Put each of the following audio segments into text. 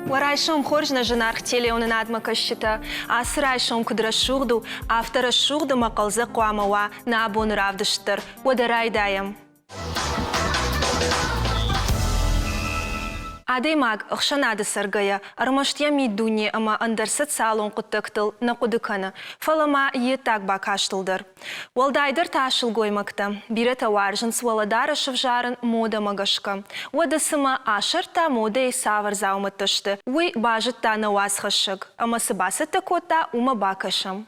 Варайшом хоржна женарх телеонын адмакащита, асырайшом кудрашурду, авторашурду макалза куамава на абонуравдыштыр. Уадарайдаем. Адаймаг ықшанады саргая, армаштия мидуни ама андарсат салон құттықтыл на құдықаны. Фалама еттак бакаштылдыр. Уалдайдыр ташыл гоймакта. Бирета варжын сваладара шывжарын мода магашка. Уадасыма ашарта мода и савар зауматышты. Уй бажытта на уазхашык. Ама сыбасыта кота ума бакашам.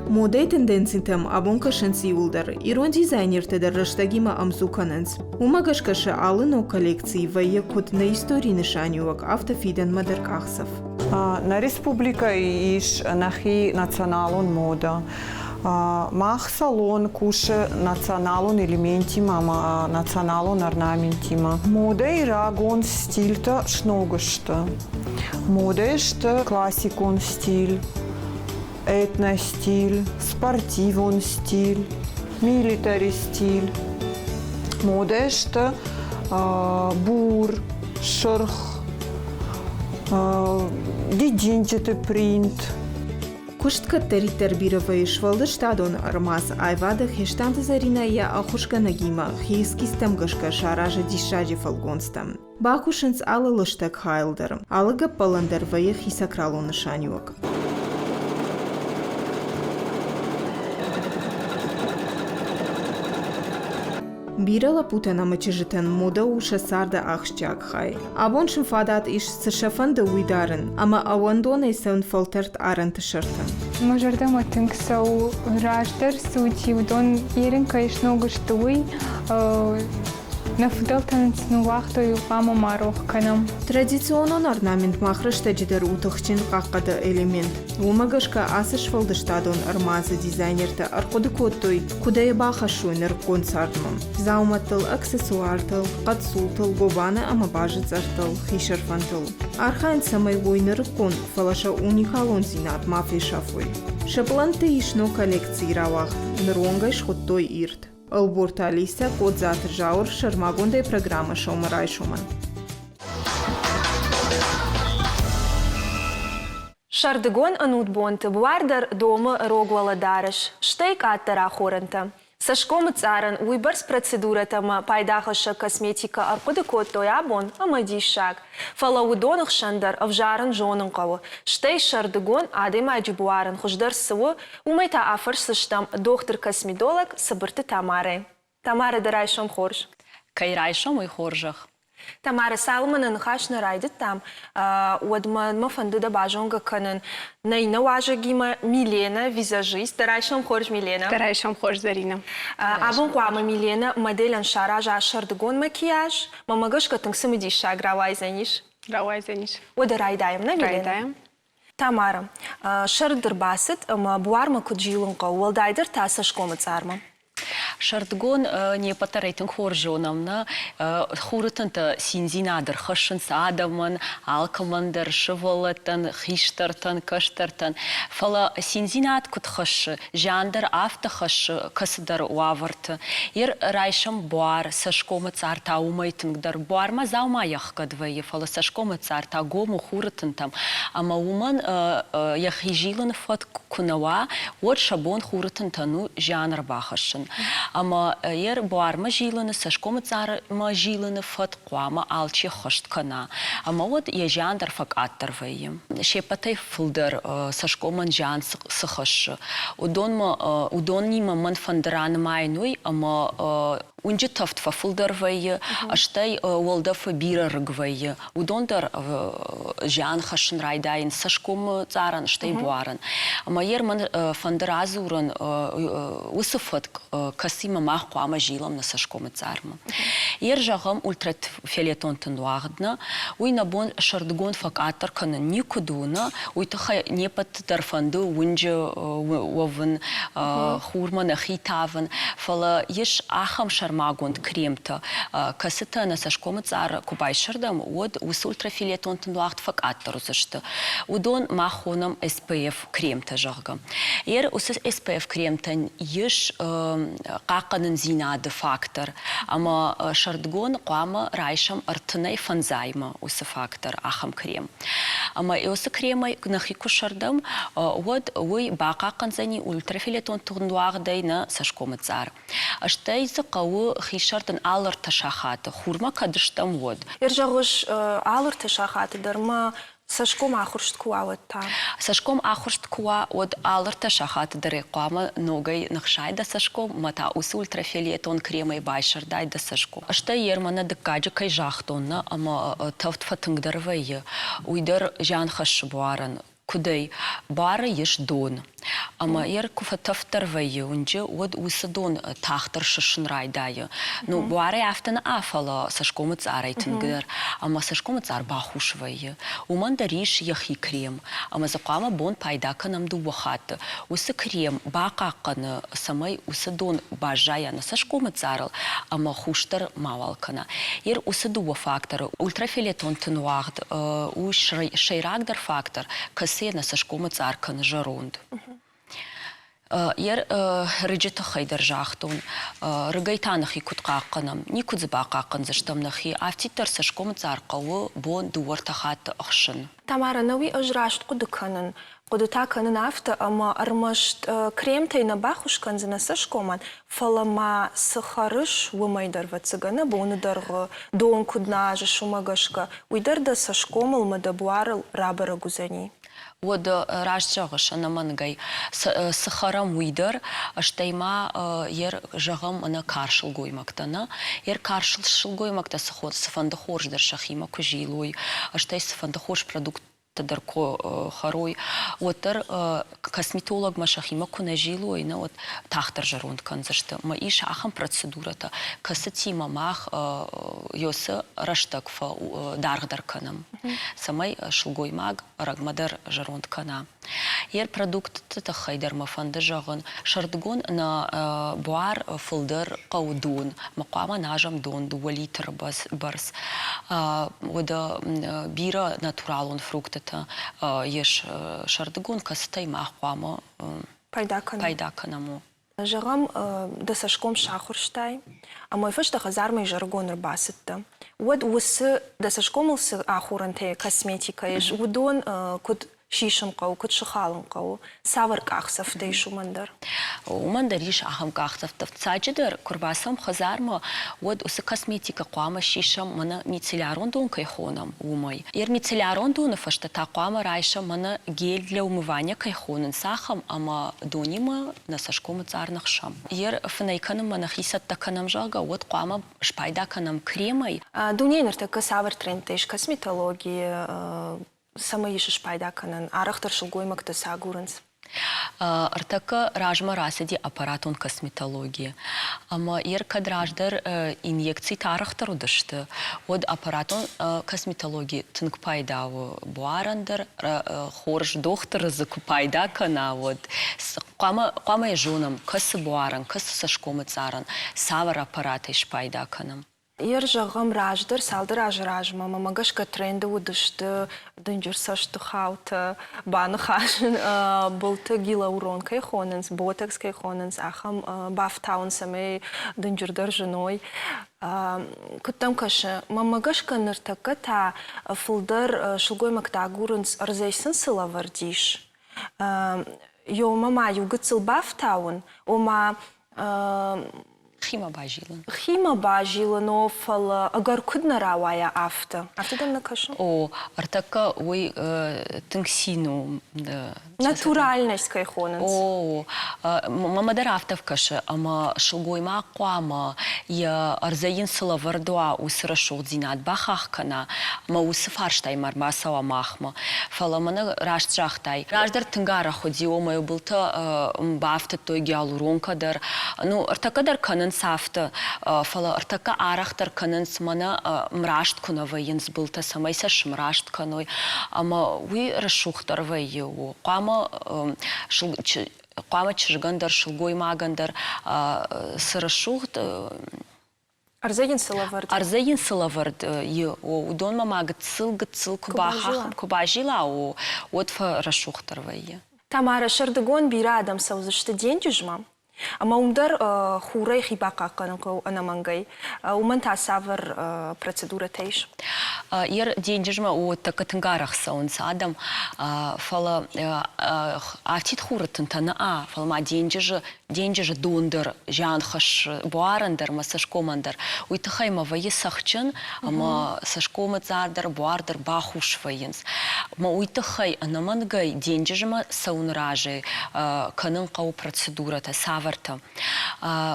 Модай тенденциям абонкашенси улдар. Ирон дизайнертедер раштагима амзуканенс. Умагашкаша алыно коллекции вая код на истории нишанювак автофиден мадеркахсов. На республика иш нахи националон мода. Мах салон куше националон элементима, националон орнаментима. Мода и рагон стильта шногашта. Мода ишта классикон стиль. Этностиль, спортивон стиль, милитари стиль. Мода что бур, шерх, дидинчатый принт. Куштка тербировая швалдыштадон армаз айвада хештанты зарина я ахушка нагима хейскистем гашка шаража дишаджи фалгонстам. Бакушенс ала лыштак хайлдер, алага паландер вая хисакралон шанюк. Бирала путана мачежитен мода уша сарда ахшчак хай. Абон шимфадат иш сшафанда уидарен, ама авандоне сэн фолтерт арен тшертен. Мажорда матинг сау раждар сути удон ирен кайшного штуй нафдалтан снувахто и пама марох канам. Традиционный орнамент махрышта жидер утахчин каккада элемент. Умагашка асыш фалдыштадон армаза дизайнерта аркодыкоттой, куда я бахашуйнер концартмам. Зауматыл аксессуартыл, катсултыл, гобана амабажицартыл, хишерфантыл. Архайн самой войнер кон, фалаша уникалон зинат мафи шафой. Шапланты ишно коллекции равахт, нронгай шхоттой ирт. Алборта Алиса код завтра жаур шармагондай программа Шомарай Шуман. Шардыгон анутбонты буардар дома рогвала дарыш. Штейк аттара хорынта. Сашком царан уйбарс процедуратама пайдахаша косметика аркудыкот тоябон амадишак. Фалаудонах шандар авжаран жонын кавы. Штей шардыгон адыма джибуаран хуждар сывы умайта афар сыштам доктор-косметолог сабырты Тамары. Тамара дарайшам хорж. Кайрайшам и хоржах. Тамара Салманын хашны райдыт там. Уадман мафанды да бажонга канын. Найна важа гима Милена, визажист. Дарайшам хорж Милена. Дарайшам хорж Зарина. Абон куама Милена модель шаража шардыгон макияж. Мамагашка тыңсы мыдиша гравай заниш. Гравай заниш. Уадарайдаем, на Милена? Райдаем. Тамара, шардыр басыт, буарма куджилынка, уалдайдыр та сашкомы царма. Шардгон не патарейтинг хоржонамна хуртанта синзинадыр хашын садаман алкамандыр шыволатан хиштартан каштартан фала синзинад кут хаш жандар авто хаш касдар уаварт ир райшам буар сашкома царта умайтингдар буарма заумаях кадвае фала сашкома царта гому хуртантам ама уман яхижилан фат кунава вот шабон хуртантану жанр бахашын Ама ер буарма жиланы, сашкома царма жиланы фат куама алчи хошт кана. Ама вот я жандар фак аттарваем. Шепатай фулдер сашкоман жан сахаш. Удон нима ман фандран майнуй, ама унжи тафт фа фулдервае, аштай волдафа бира рыгвае. Удондар жан хашын райдайн сашкома царан, штай буаран. Ама ер ман фандразуран усыфат касима мах куама жилам на сашкома царма. Ер жагам ультрафиолетон тенуагдна, уй набон шардгон фак аттар кана никудуна, уй таха непат тарфанду унжи вовен хурмана хитаван, фала еш ахам шармагонд кремта касыта на сашком цар кубайшардам от ус ультрафиолетон тнуахт факатор зашты. Удон махоном SPF кремта жарга. Ус SPF кремтан еш каканын зинады фактор. Ама шардгон қама райшам артынай фанзайма ус фактор ахам крем. Ама ус кремай нахику шардам вот уй бақақан зани ультрафиолетон тнуахдай на сашком цар. Аштай зақау хишартын алыр ташахаты хурма кадыштам вот. Иржагуш алыр ташахаты дарма сашком ахуршт куаватта. Сашком ахуршт куа от алыр ташахаты даре қама ногай нахшай да сашком мата ус ультрафиолетон кремай байшардай да сашком. Аштай ермана дыккаджы кай жахтонна ама тавт фатыңдарвайы уйдар жан хашбуаран кудай бары еш дон. Ама куфатафтарвайы унжы от усы дон тахтар шышынрайдайы. Ну, буаре афтана афала сашкомыц арайтынгар, ама сашкомыц арбахушвайы. Уманда риш яхи крем. Ама закама бон пайдака нам дуахаты. Усы крем бақақаны самай усы дон бажаяна сашкомыц арал, ама хуштар мавалкана. Усы дуа фактор, ультрафиолетон тынуағд, у шайрагдар фактор, касена сашкомыц арканы жаронд. Рыджета хайдар жахтун, рыгайтанахи кутқаққанам, никудзы бақаққан заштамнахи, автитар сашком царқауы бон дуартахат ахшын. Тамара, науи ажрашт кудыканын, кудытаканын авто, ама армашт кремтайна бахушкан зана сашкоман, фалама сахарыш вымайдар вацыгана, бонударғы дон куднажы шумагашка, уйдарда сашкомал мадабуарыл рабара гузани. Вот рашчагыш анамангай сахарам уйдар аштайма ер жагам ана каршыл гоймактана каршыл гоймакта сафанда хорждар шахима кужилой аштай сафанда хорж продукт дарко харой отыр косметолог машахима кунажилой на вот тахтар жаронд канзашты ма иш ахам процедурата касатима мах йосы раштакфа даргдар канам самай шулгой маг рагмадар жаронд кана продукт та хайдар мафанда жагын шардгон на буар фулдер каудун мaqama нажам дон дуа литр барс ода бира натуралон фруктата еш шардгон кастай мaqama пайдаканаму Жагам да сашком шахурштай, а мой фаш да хазармай жаргон рбасытта. Вот усы да сашкомылсы ахуранте косметика еш удон куд шишам кау, куд шахалам кау, савар кахсав да ишу мандар. Умандар иш ахам кахсав да вцаджидер курбасам хазарма вот усы косметика куама шишам мана мицеллярон дон кайхонам умай. Мицеллярон дон фаш да та куама райша мана гель для умывания кайхонен сахам, ама донима на сашком царнах шам. Фанайканам мана хисат таканам жага вот куама шпайдаканам кремай. Дунейнер така савар трентеш косметологии сама ишиш пайдаканан арахтар шылгоймакта сагуранс. Артака ражма расади аппаратон косметологии. Ама кадраждар инъекции тарахтар удашты. От аппаратон косметологии тынк пайдаву буарандар хорж доктор закупайда кана вот. Қама ежунам касы буаран, касы сашкомы царан, савар аппарата иш пайдаканам. Жагам раждар, салдар ажражма, мамагашка тренды удышты, дынжыр сашты хаута, баны хашын, болты гилаурон кайхоненс, ботекс кайхоненс, ахам бафтаун самей дынжырдар женой. Куттам кашы, мамагашка ныртака та фылдар шылгой мактагурынс арзайсын сыла вардиш. Йо мама югыцыл бафтаун, ома Хима бажилан. Хима бажилан офала агар кудна равая афта. Афтадам на кашу? Артака ой тынксину. Натуральность кайхоненс. Мамадар автов каша, ама шылгойма қуама, я арзаин сыла вардуа усырашол зинат бахахкана, ма усыфарштай мармасава махма. Фала мана раштжахтай. Раждар тынгара ходи омаю былта бафта той геалурон кадар. Ну, артакадар канын сафта, фала артака арахтар канынс мана мрашт кунавайынс былта самайса шмрашт каной, ама уи рашухтар вайю. Қуама чыргандар, шылгой магандар, сырашухт Арзагин Салавард. Арзаин сылавард удон мама гцыл кубахах кубажила отфа расшухтарвайе. Тамара Шардагон бирадам саузышты день дюжма. Ама умдар хурай хибака канако анамангай. Уман тасавар процедура тейш. Ер деньжма от катангарах саунс адам фала атит хуратын тана фалма деньжа дондер жанхаш буарандер масашкомандер. Уйтахайма вае сахчын ама сашкома зардар буардер бахуш ваенс. Ма уйтахай анамангай деньжма саунражи канын кау процедура та саварта.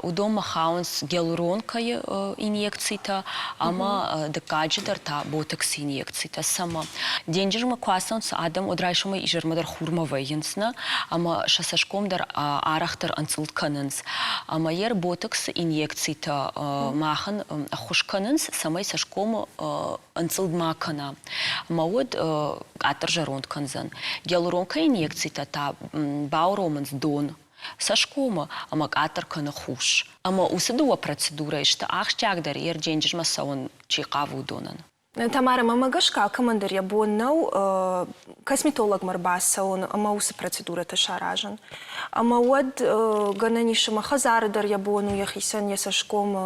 Удома хаунс гиалуронкай инъекцията ама декаджидер та ботокс инъекцията сама. Деньжма квасанс адам одрайшма ижермадар хурма ваенсна ама шасашкомдар арахтер канынс. Ама ер ботокс инъекцията махан хуш канынс самай сашком анцылд макана. Ама од атыр жаронт канзан. Гиалуронка инъекцията та бауроманс дон. Сашкома ама атыр каны хуш. Ама усыдуа процедура ишта ахчагдар ер деньжма саун чиқаву донан. Тамара, мамагаш калкамандыр я боннау косметолог марбасаун, ама усы процедура ташаражан. Ама од гананиша хазардар я бону яхисан я сашком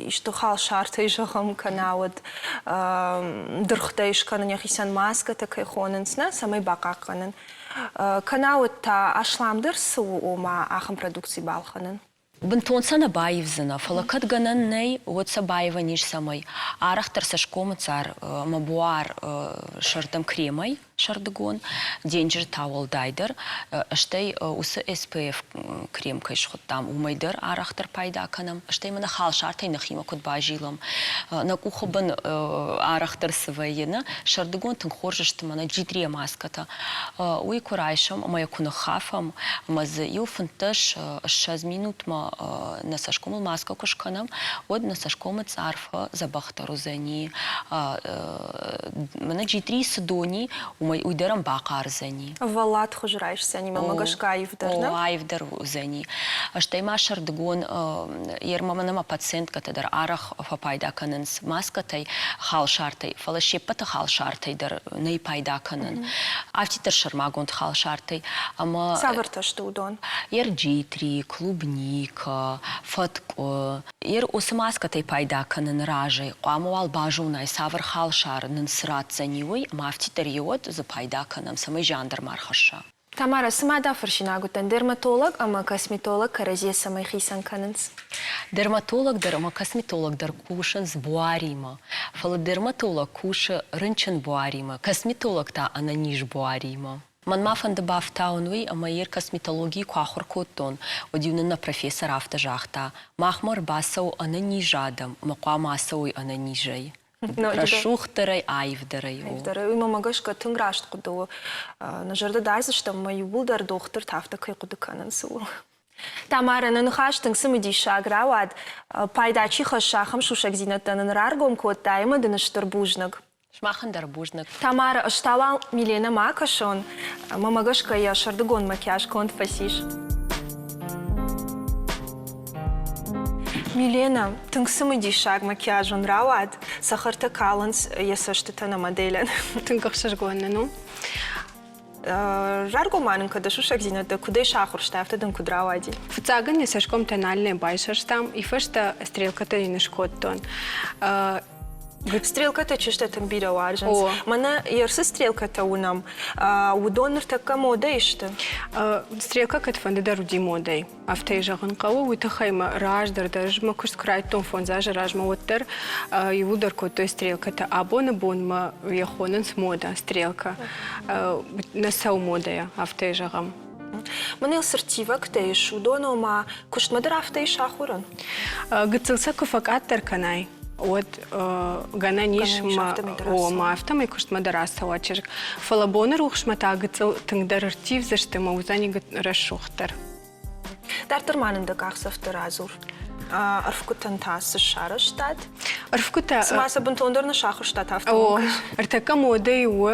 иштухал шарта ижахам канауд дырхтаиш канан яхисан маска такай хонансна самай бакаканан. Канауд та ашламдыр су ома ахам продукции балханан. Бентонсана баевзана, фалакат ганан ней вот сабаева ниш самой. Арахтар сашком цар мабуар шардам кремой шардагон, деньжер тауал дайдер, штей усы СПФ крем кайшхот там умайдер арахтар пайда канам, штей мана хал шартай нахима кот бажилам. На кухобан арахтар савайена, шардагон тан хоржешта мана джидре маската. Уи курайшам, мая кунахафам, маз юфанташ 6 минут ма на сашкому маска кушканам, од на сашкому царфа забахтару зани. Мана джидри садони, уйдерам бақар зани. Валат хужрайшся, не мамагаш кайвдар, да? Айвдар зани. Штайма шардагон, ермаманама пациентка тадар арах фапайда кананс маскатай хал шартай, фалашепата хал шартай дар ней пайда канан. Автитар шармагонт хал шартай, ама... Саварта что удон? Ер джитри, клубника, фатко. Ер усы маскатай пайда канан ражай, амуал бажунай савар хал шар нансрат заниуй, ама автитар йод за пайда канам самай жандар мархаша. Тамара, сама да фаршинагутан дерматолог, ама косметолог каразе самай хисан кананс. Дерматолог дар, ама косметолог дар кушанс буарима. Фала дерматолог куша рынчан буарима. Косметолог та ананиш буарима. Ман мафан да бафтаунуи, ама ер косметологии куахор коттон. Одивнана профессор автожахта. Махмар басау ананижадам, мақуа масауи ананижай. Расшухтарай айвдарай. Айвдарай. Уй мамагаш катын грашт куду. Нажарда дайзышта маю булдар доктор тафта кай куду канансу. Тамара, нанхаштың сымыди шаграуад. Пайдачи хашахам шушак зинаттанын раргом коттайма дыныштыр бужнаг. Шмахандар бужнаг. Тамара, штавал Милена макашон. Мамагаш кая шардыгон макияж конт фасиш. Милена, тыңсымы дейшаг макияжын рауад, сахарта каланс ясаштытана моделен. Тыңқықшыр гонны, ну? Жарго манын када шушак зинады, кудай шахурштафты дын кудрауади? Фуцагын ясашком тональный байшаштам, и фашта стрелката и нышкоттон. Стрелката чыштатын бире варжанс. Мана ерсы стрелката унам. Удоныр такка мода ишты? Стрелка катфанды даруди модой. Автай жағын қауы уйтахайма раждар, даже ма күрс крайтон фонзажа ражма оттар и удар котой стрелката. Абона бонма яхонанс мода стрелка. Насау модая автай жағам. Мана елсыртива ктейш, удоно ма куштмадар автай шахуран? Гыцылса куфак аттар канай. От гана нишма о мафтамай куштма дараса очерк. Фалабонер ухшмата гыцыл тыңдарыртив заштыма узани расшухтар. Дартыр манында қақсафтыр азур. Арфкутан тасы шары штат. Арфкута... Смаса бунтондырны шахыр штат автомобиль. Артака мода его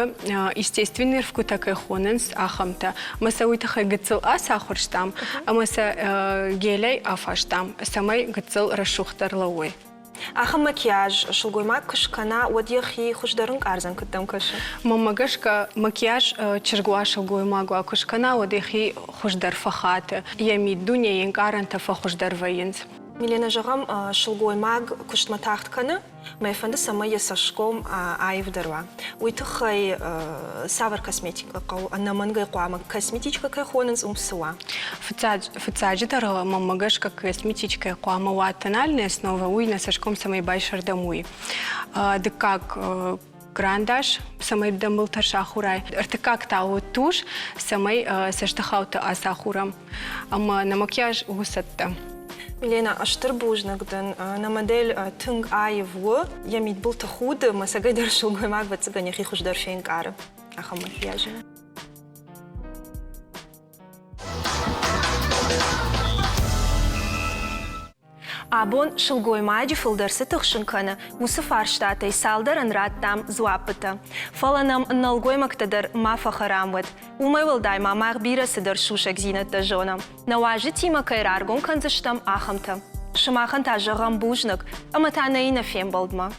естественный арфкута кайхоненс ахамта. Маса уйтахай гыцыл асахыр штам, а маса гелей афаштам. Самай гыцыл расшухтар лауой. Ахам макияж шулгоймак кышкана одьяхи хуждарын карзан кыттам кышы. Мамагашка макияж чергуашал гуймагуа кушкана одехи хуждар фахаты. Ями дуня янкаранта фахуждар воинц. Милена жағам шулгоймаг куштматахтканы, мэйфанды сама ясашком айвдарва. Уйтыхай савар косметика, анамангай қуама косметичка кайхонанс умсуа. Фцаджитара мамагашка косметичка қуама ватанальная основа уйна сашком самай байшар домой. Да как грандаш самай дамыл таршахурай. Артыкак тау туш самай саштахаута асахурам. Ама на макияж гусатта. Милена, аштыр бужнагдын на модель тынг айву, ямит был тахуды, масагай даршул гоймаг вацыгане хихуждар фейнкары. Ахам макияжы. Абон шылгоймаджи фылдырсы тұқшынканы, усы фарштатай салдарын раттам зуапыты. Фаланам налгоймактадыр мафа харамвыд. Умай вылдай мамақ бирасыдыр шушак зинатты жонам. Науажы тима кайраргон канзыштам ахамты. Шымахан тажығам бужнық, аматанайына фем болдма.